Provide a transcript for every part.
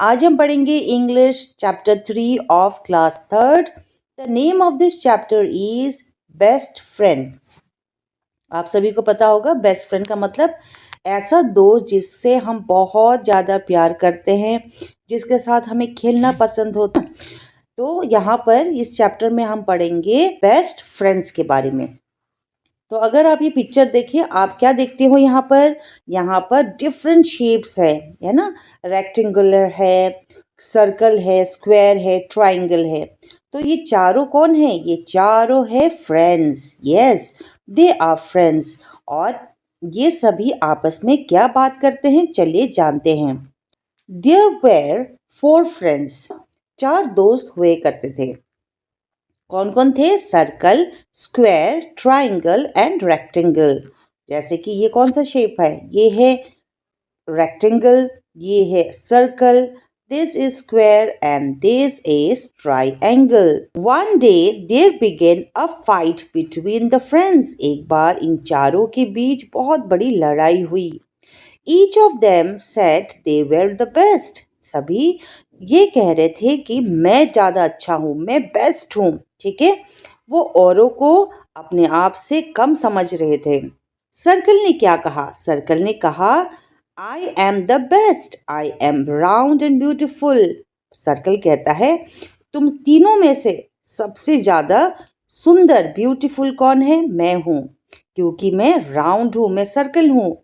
आज हम पढ़ेंगे English chapter 3 of class third. The name of this chapter is best friends. आप सभी को पता होगा बेस्ट फ्रेंड का मतलब ऐसा दोस्त जिससे हम बहुत ज़्यादा प्यार करते हैं, जिसके साथ हमें खेलना पसंद होता है। तो यहाँ पर इस चैप्टर में हम पढ़ेंगे बेस्ट फ्रेंड्स के बारे में। तो अगर आप ये पिक्चर देखिए, आप क्या देखते हो यहाँ पर? यहाँ पर डिफरेंट शेप्स है ना। रेक्टेंगुलर है, सर्कल है, स्क्वायर है, ट्राइंगल है। तो ये चारों कौन है? ये चारों है friends. Yes, they are friends. और ये सभी आपस में क्या बात करते हैं, चलिए जानते हैं। There where 4 friends. 4 दोस्त हुए करते थे। कौन कौन थे? Circle, square, triangle and rectangle. जैसे कि ये कौन सा शेप है? ये है रेक्टेंगल, ये है circle, this is square and this is triangle. One day there began a fight between the friends. एक बार इन चारों के बीच बहुत बड़ी लड़ाई हुई। Each of them said they were the best. सभी ये कह रहे थे कि मैं ज़्यादा अच्छा हूँ, मैं बेस्ट हूँ। ठीक है, वो औरों को अपने आप से कम समझ रहे थे। सर्कल ने क्या कहा? सर्कल ने कहा आई am the best, I am round and beautiful. Circle कहता है तुम तीनों में से सबसे ज़्यादा सुंदर ब्यूटीफुल कौन है? मैं हूँ, क्योंकि मैं राउंड हूँ, मैं सर्कल हूँ।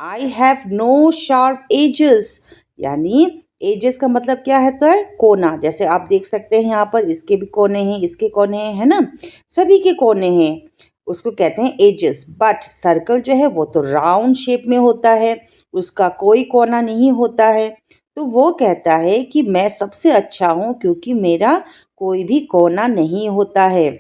I have no sharp edges. यानी एजेस का मतलब क्या होता है? कोना। जैसे आप देख सकते हैं यहाँ पर इसके भी कोने हैं, इसके कोने हैं, है ना, सभी के कोने हैं, उसको कहते हैं एजेस। बट सर्कल जो है वो तो राउंड शेप में होता है, उसका कोई कोना नहीं होता है। तो वो कहता है कि मैं सबसे अच्छा हूँ क्योंकि मेरा कोई भी कोना नहीं होता है।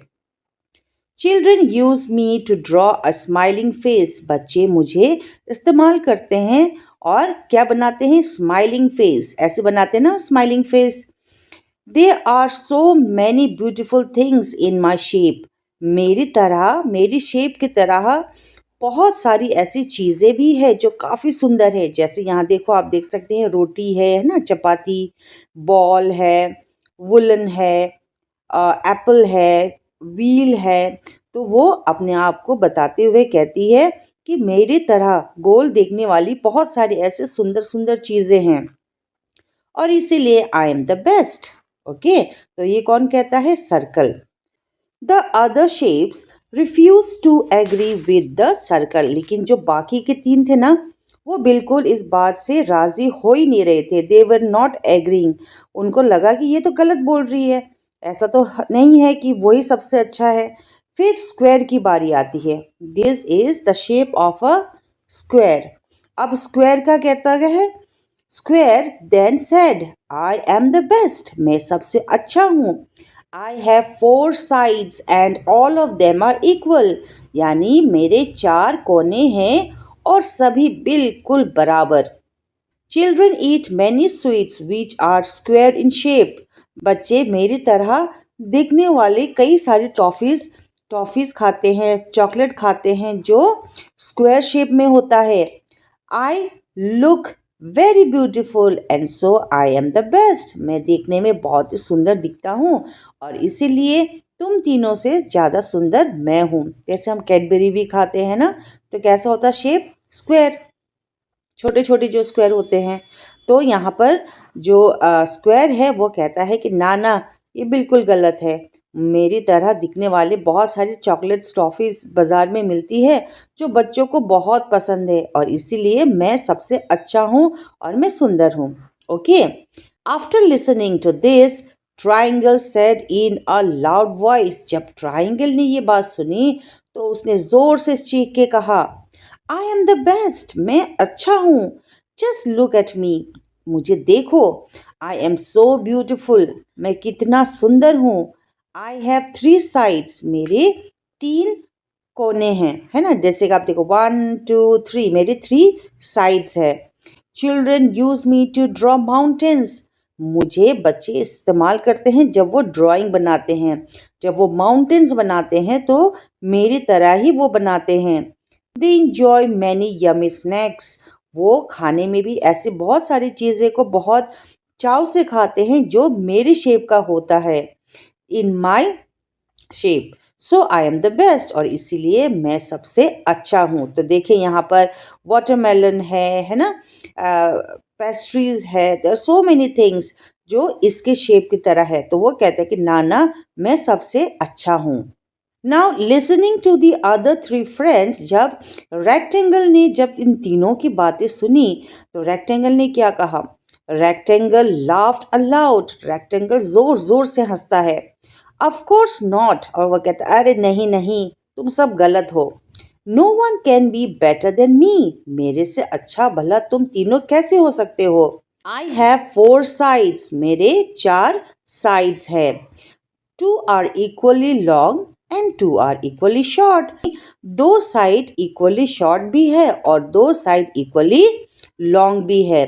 Children use me to draw a smiling face. बच्चे मुझे इस्तेमाल करते हैं और क्या बनाते हैं? Smiling face. ऐसे बनाते हैं ना smiling face. They are so many beautiful things in my shape. मेरी तरह, मेरी शेप की तरह बहुत सारी ऐसी चीज़ें भी है जो काफ़ी सुंदर है। जैसे यहाँ देखो, आप देख सकते हैं रोटी है ना, चपाती, बॉल है, वुलन है, एप्पल है, व्हील है। तो वो अपने आप को बताते हुए कहती है कि मेरी तरह गोल देखने वाली बहुत सारी ऐसे सुंदर सुंदर चीज़ें हैं और इसीलिए I am the best. Okay, तो ये कौन कहता है? Circle. The other shapes refuse to agree with the circle. लेकिन जो बाकी के 3 थे ना, वो बिल्कुल इस बात से राजी हो ही नहीं रहे थे। दे वर नॉट एग्रीइंग। उनको लगा कि ये तो गलत बोल रही है, ऐसा तो नहीं है कि वही सबसे अच्छा है। फिर स्क्वायर की बारी आती है। This is the shape of a square. अब स्क्वायर का कहता है, square then said I am the best. मैं सबसे अच्छा हूँ। I have 4 sides and all of them are equal. यानी मेरे 4 कोने हैं और सभी बिल्कुल बराबर। Children eat many sweets which are square in shape. बच्चे मेरी तरह दिखने वाले कई सारी टॉफ़ीज़ खाते हैं, चॉकलेट खाते हैं जो स्क्वायर शेप में होता है। I look very beautiful and so I am the best. मैं देखने में बहुत ही सुंदर दिखता हूँ और इसीलिए तुम तीनों से ज़्यादा सुंदर मैं हूँ। जैसे हम कैडबरी भी खाते हैं ना, तो कैसा होता है शेप? स्क्वायर, छोटे छोटे जो स्क्वायर होते हैं। तो यहाँ पर जो स्क्वायर है वो कहता है कि ना ना, ये बिल्कुल गलत है। मेरी तरह दिखने वाले बहुत सारी चॉकलेट्स, टॉफ़ीज़ बाज़ार में मिलती है जो बच्चों को बहुत पसंद है और इसीलिए मैं सबसे अच्छा हूँ और मैं सुंदर हूँ। Okay, after listening to this triangle said in a loud voice. जब ट्राइंगल ने ये बात सुनी तो उसने ज़ोर से चीख के कहा, आई एम द बेस्ट। मैं अच्छा हूँ। Just look at me. मुझे देखो। I am so beautiful. मैं कितना सुंदर हूँ। I have 3 sides. मेरे 3 कोने हैं, है ना। जैसे कि आप देखो 1 2 3, मेरे 3 साइड्स है। Children use me to draw mountains. मुझे बच्चे इस्तेमाल करते हैं जब वो ड्राइंग बनाते हैं, जब वो माउंटेन्स बनाते हैं तो मेरी तरह ही वो बनाते हैं। They enjoy many yummy snacks. वो खाने में भी ऐसे बहुत सारी चीज़ें को बहुत चाव से खाते हैं जो मेरी शेप का होता है, in my shape, so I am the best, और इसीलिए मैं सबसे अच्छा हूँ। तो देखिए यहाँ पर वाटरमेलन है ना, पेस्ट्रीज है, there are so many things जो इसके शेप की तरह है। तो वो कहते हैं कि नाना मैं सबसे अच्छा हूँ। Now listening to the other three friends, जब रेक्टेंगल ने जब इन तीनों की बातें सुनी तो रेक्टेंगल ने क्या कहा? रेक्टेंगल लाफ्ड अलाउड, रेक्टेंगल जोर जोर से हंसता है। ऑफ कोर्स नॉट, और वह कहता है अरे नहीं नहीं तुम सब गलत हो। No one can be better than me, मेरे से अच्छा भला तुम तीनों कैसे हो सकते हो? आई हैव फोर साइड्स, मेरे 4 साइड्स है। 2 are equally long and 2 are equally short, 2 side equally short भी है और 2 साइड इक्वली लॉन्ग भी है।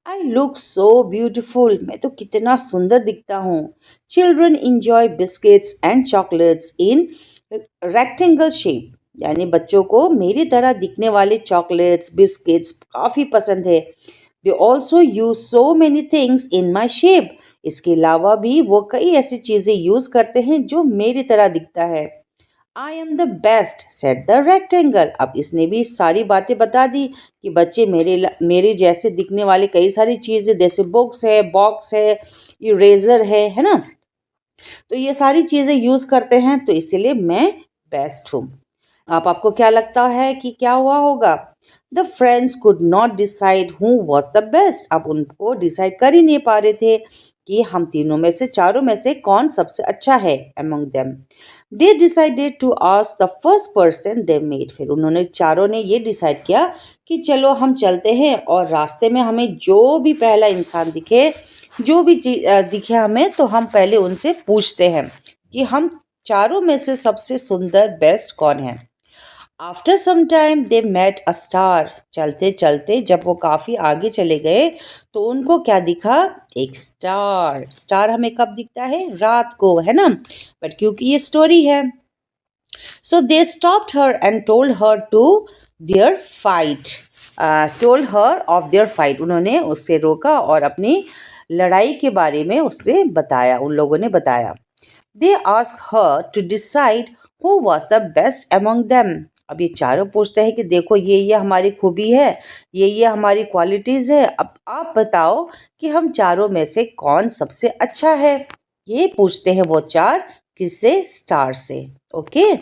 आई लुक सो ब्यूटिफुल, मैं तो कितना सुंदर दिखता हूँ। Children enjoy biscuits and chocolates in rectangle shape, यानी बच्चों को मेरी तरह दिखने वाले चॉकलेट्स बिस्किट्स काफ़ी पसंद है। They also use so many things in my shape, इसके अलावा भी वो कई ऐसी चीज़ें यूज़ करते हैं जो मेरी तरह दिखता है। आई am the best set the rectangle, अब इसने भी सारी बातें बता दी कि बच्चे मेरे जैसे दिखने वाली कई सारी चीज़ें, जैसे बुक्स है, बॉक्स है, इरेजर है ना, तो ये सारी चीज़ें यूज़ करते हैं, तो इसीलिए मैं बेस्ट हूँ। आपको क्या लगता है कि क्या हुआ होगा? The friends could not decide who was the best, अब उनको डिसाइड कर ही नहीं पा रहे थे कि हम तीनों में से, चारों में से कौन सबसे अच्छा है among them. They decided to ask the first person they met, फिर उन्होंने चारों ने ये डिसाइड किया कि चलो हम चलते हैं और रास्ते में हमें जो भी पहला इंसान दिखे, जो भी दिखे हमें, तो हम पहले उनसे पूछते हैं कि हम चारों में से सबसे सुंदर बेस्ट कौन है। After some time they met a star, चलते चलते जब वो काफ़ी आगे चले गए तो उनको क्या दिखा? एक स्टार। स्टार हमें कब दिखता है? रात को, है ना, बट क्योंकि ये स्टोरी है, so they stopped her and told her to their fight, told her of their fight, उन्होंने उससे रोका और अपनी लड़ाई के बारे में उससे बताया, उन लोगों ने बताया। They ask her to decide who was the best among them, अब ये चारों पूछते हैं कि देखो ये हमारी खूबी है, ये हमारी क्वालिटीज़ है, अब आप बताओ कि हम चारों में से कौन सबसे अच्छा है। ये पूछते हैं वो चार, किससे? स्टार से। Okay,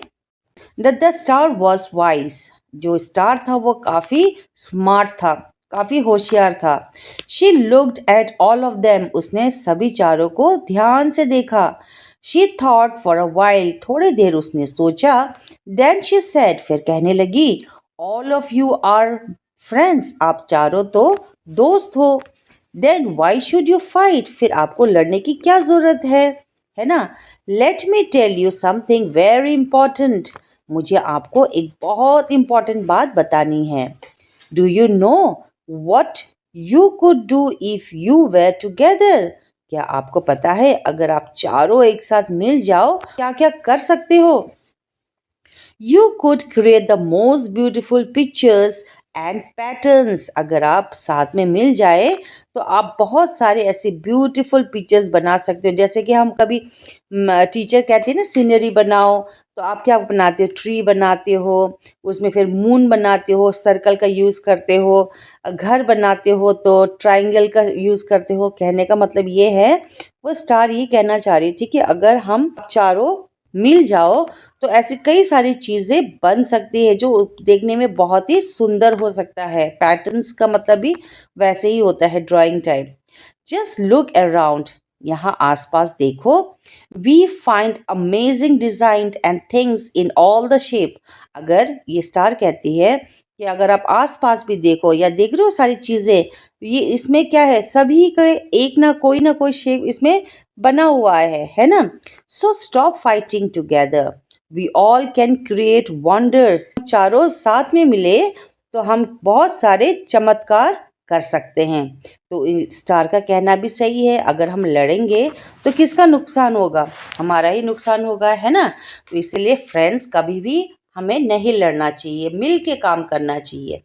the star was wise, जो स्टार था वो काफ़ी स्मार्ट था, काफ़ी होशियार था। She looked at all of them, उसने सभी चारों को ध्यान से देखा। She thought for a while, थोड़ी देर उसने सोचा। देन शी सेड, फिर कहने लगी, all of you are friends, आप चारों तो दोस्त हो। Then why should you fight, फिर आपको लड़ने की क्या ज़रूरत है ना। Let me tell you something very important, मुझे आपको एक बहुत इंपॉर्टेंट बात बतानी है। Do you know what you could do if you were together, क्या आपको पता है अगर आप चारों एक साथ मिल जाओ क्या क्या कर सकते हो? You could create the most beautiful pictures and patterns, अगर आप साथ में मिल जाए तो आप बहुत सारे ऐसे ब्यूटीफुल पिक्चर्स बना सकते हो। जैसे कि हम कभी टीचर कहते हैं ना सीनरी बनाओ, तो आप क्या बनाते हो? ट्री बनाते हो, उसमें फिर मून बनाते हो, सर्कल का यूज़ करते हो, घर बनाते हो तो ट्रायंगल का यूज़ करते हो। कहने का मतलब ये है, वो स्टार ये कहना चाह रही थी कि अगर हम चारों मिल जाओ तो ऐसी कई सारी चीज़ें बन सकती है जो देखने में बहुत ही सुंदर हो सकता है। पैटर्न्स का मतलब भी वैसे ही होता है, drawing type. Just look around, यहाँ आसपास देखो। We find amazing design and things in all the shape, अगर ये स्टार कहती है कि अगर आप आसपास भी देखो या देख रहे हो सारी चीज़ें, ये इसमें क्या है, सभी का एक ना कोई शेप इसमें बना हुआ है ना। So stop fighting together, we all can create wonders, चारों साथ में मिले तो हम बहुत सारे चमत्कार कर सकते हैं। तो स्टार का कहना भी सही है, अगर हम लड़ेंगे तो किसका नुकसान होगा? हमारा ही नुकसान होगा, है ना। तो इसलिए फ्रेंड्स कभी भी हमें नहीं लड़ना चाहिए, मिल के काम करना चाहिए।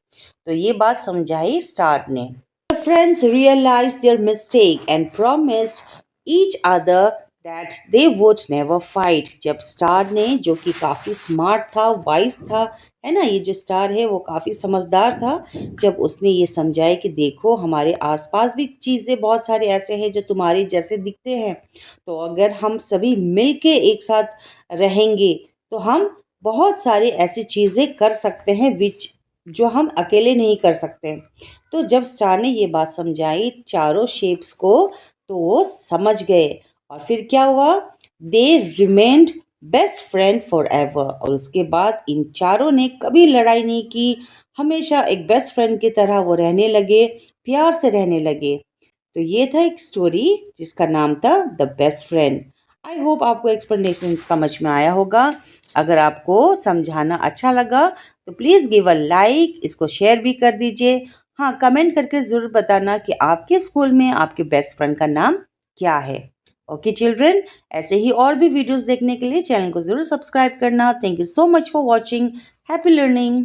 तो ये बात समझाई स्टार ने। friends realized their mistake and promised each other that they would never fight. जब स्टार ने, जो कि काफ़ी स्मार्ट था, वाइज था, है ना, ये जो स्टार है वो काफ़ी समझदार था, जब उसने ये समझाया कि देखो हमारे आसपास भी चीज़ें बहुत सारे ऐसे हैं जो तुम्हारे जैसे दिखते हैं, तो अगर हम सभी मिलके एक साथ रहेंगे तो हम बहुत सारी ऐसी चीज़ें कर सकते हैं विच जो हम अकेले नहीं कर सकते। तो जब स्टार ने ये बात समझाई चारों शेप्स को, तो वो समझ गए और फिर क्या हुआ, they remained best friend forever एवर। और उसके बाद इन चारों ने कभी लड़ाई नहीं की, हमेशा एक बेस्ट फ्रेंड की तरह वो रहने लगे, प्यार से रहने लगे। तो ये था एक स्टोरी जिसका नाम था the best friend. I hope आपको एक्सप्लेनेशन समझ में आया होगा। अगर आपको समझाना अच्छा लगा तो प्लीज़ गिव अ लाइक, इसको शेयर भी कर दीजिए। हाँ, कमेंट करके ज़रूर बताना कि आपके स्कूल में आपके बेस्ट फ्रेंड का नाम क्या है। ओके चिल्ड्रन, ऐसे ही और भी वीडियोस देखने के लिए चैनल को ज़रूर सब्सक्राइब करना। Thank you so much for watching. Happy learning.